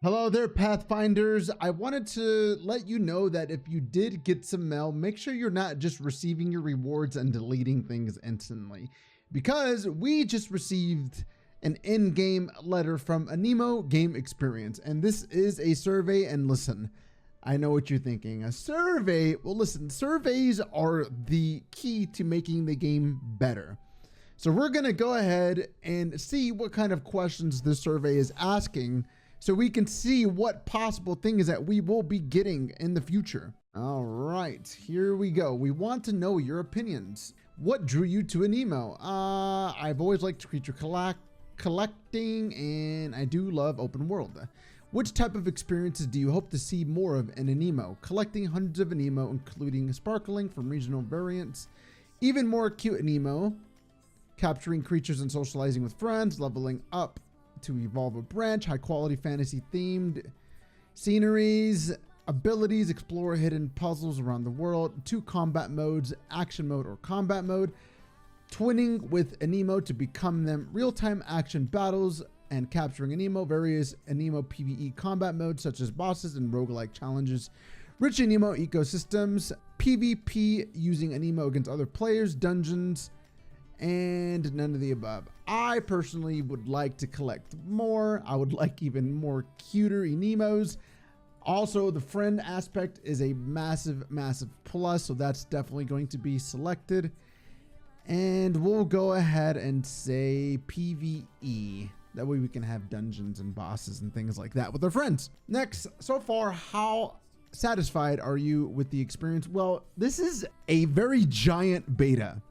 Hello there, Pathfinders. I wanted to let you know that if you did get some mail, make sure you're not just receiving your rewards and deleting things instantly, because we just received an in-game letter from Aniimo Game Experience, and this is a survey. And listen, I know what you're thinking. A survey? Well, listen, surveys are the key to making the game better. So we're going to go ahead and see what kind of questions this survey is asking, so we can see what possible things that we will be getting in the future. All right, here we go. We want to know your opinions. What drew you to Aniimo? I've always liked creature collecting, and I do love open world. Which type of experiences do you hope to see more of in Aniimo? Collecting hundreds of Aniimo, including sparkling from regional variants. Even more cute Aniimo. Capturing creatures and socializing with friends. Leveling up to evolve a branch. High quality fantasy themed sceneries. Abilities. Explore hidden puzzles around the world. 2 combat modes. Action mode or combat mode. Twinning with Aniimo to become them. Real-time action battles and capturing Aniimo. Various Aniimo PvE combat modes such as bosses and roguelike challenges. Rich Aniimo ecosystems. PvP using Aniimo against other players. Dungeons. And none of the above. I personally would like to collect more. I would like even more cuter Aniimos. Also, the friend aspect is a massive plus, so that's definitely going to be selected. And we'll go ahead and say PvE. That way we can have dungeons and bosses and things like that with our friends. Next, so far, how satisfied are you with the experience? Well, this is a very giant beta.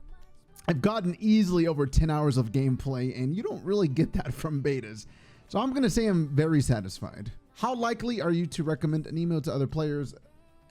I've gotten easily over 10 hours of gameplay, and you don't really get that from betas. So I'm going to say I'm very satisfied. How likely are you to recommend Aniimo to other players?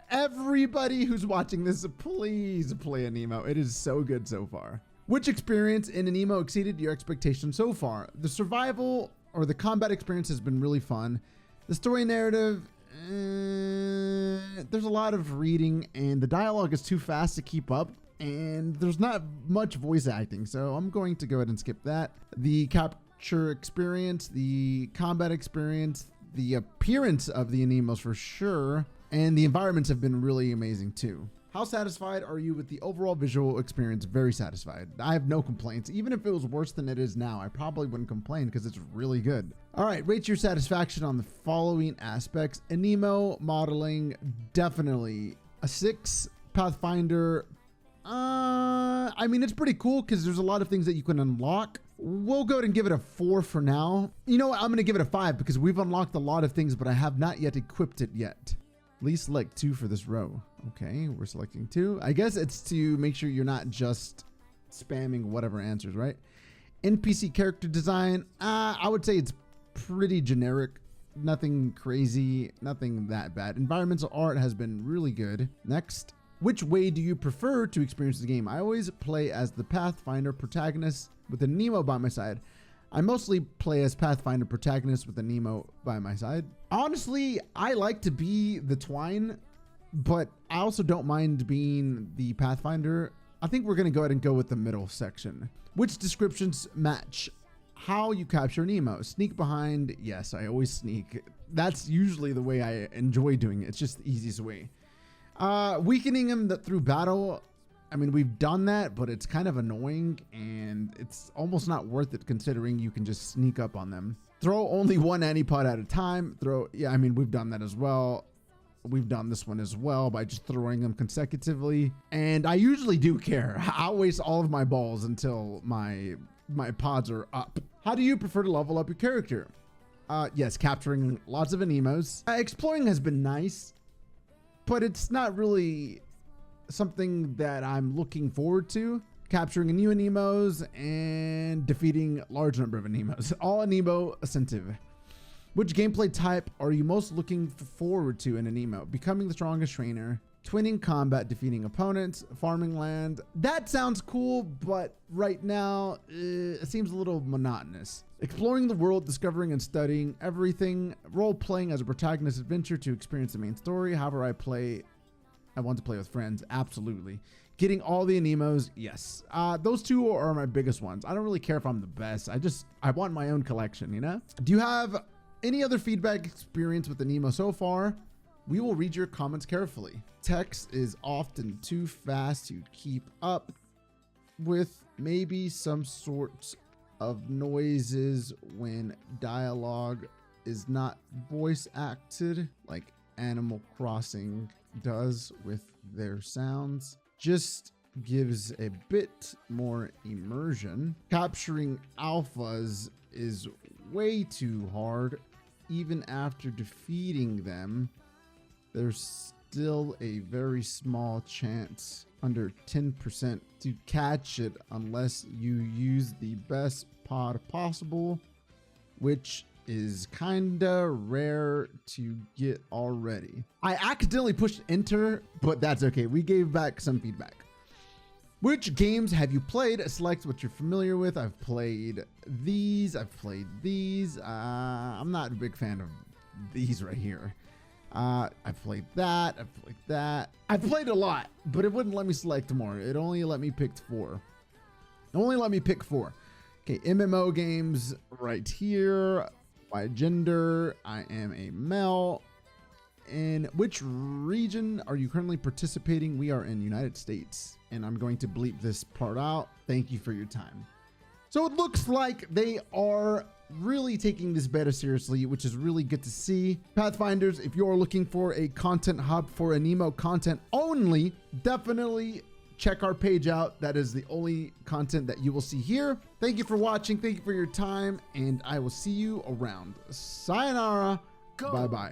Everybody who's watching this, please play Aniimo. It is so good so far. Which experience in Aniimo exceeded your expectations so far? The survival or the combat experience has been really fun. The story narrative, there's a lot of reading, and the dialogue is too fast to keep up. And there's not much voice acting, so I'm going to go ahead and skip that. The capture experience, the combat experience, the appearance of the Aniimos for sure, and the environments have been really amazing too. How satisfied are you with the overall visual experience? Very satisfied. I have no complaints. Even if it was worse than it is now, I probably wouldn't complain because it's really good. All right, rate your satisfaction on the following aspects. Aniimo modeling, definitely a 6. Pathfinder, I mean, it's pretty cool because there's a lot of things that you can unlock. We'll go ahead and give it a 4 for now. You know what? I'm going to give it a 5 because we've unlocked a lot of things, but I have not yet equipped it yet. Please select 2 for this row. Okay, we're selecting 2. I guess it's to make sure you're not just spamming whatever answers, right? NPC character design. I would say it's pretty generic. Nothing crazy, nothing that bad. Environmental art has been really good. Next. Which way do you prefer to experience the game? I always play as the Pathfinder protagonist with Aniimo by my side. I mostly play as Pathfinder protagonist with Aniimo by my side. Honestly, I like to be the Twine, but I also don't mind being the Pathfinder. I think we're going to go ahead and go with the middle section. Which descriptions match how you capture Aniimo? Sneak behind. Yes, I always sneak. That's usually the way I enjoy doing it. It's just the easiest way. Weakening them through battle. I mean, we've done that, but it's kind of annoying and it's almost not worth it considering you can just sneak up on them. Throw only 1 antipod at a time. Yeah, I mean, we've done that as well. We've done this one as well by just throwing them consecutively. And I usually do care. I'll waste all of my balls until my pods are up. How do you prefer to level up your character? Yes, capturing lots of Aniimos. Exploring has been nice, but it's not really something that I'm looking forward to. Capturing new Aniimos and defeating a large number of Aniimos. All Aniimo ascensive. Which gameplay type are you most looking forward to in Aniimo? Becoming the strongest trainer, twinning combat, defeating opponents, farming land. That sounds cool, but right now it seems a little monotonous. Exploring the world, discovering and studying everything. Role-playing as a protagonist adventure to experience the main story. However, I want to play with friends. Absolutely. Getting all the Aniimos. Yes. Those 2 are my biggest ones. I don't really care if I'm the best. I want my own collection, you know? Do you have any other feedback experience with Aniimo so far, we will read your comments carefully. Text is often too fast to keep up with, maybe some sorts of noises when dialogue is not voice acted, like Animal Crossing does with their sounds. Just gives a bit more immersion. Capturing alphas is way too hard. Even after defeating them, there's still a very small chance, under 10%, to catch it unless you use the best pod possible, which is kinda rare to get already. I accidentally pushed enter, but that's okay. We gave back some feedback. Which games have you played? Select what you're familiar with. I've played these. I've played these. I'm not a big fan of these right here. I've played that. I've played that. I've played a lot, but it wouldn't let me select more. It only let me pick 4. It only let me pick 4. Okay, MMO games right here. By gender, I am a male. In which region are you currently participating? We are in United States, and I'm going to bleep this part out. Thank you for your time. So it looks like they are really taking this beta seriously, which is really good to see. Pathfinders, if you're looking for a content hub for Aniimo content only, definitely check our page out. That is the only content that you will see here. Thank you for watching. Thank you for your time, and I will see you around. Sayonara. Bye-bye.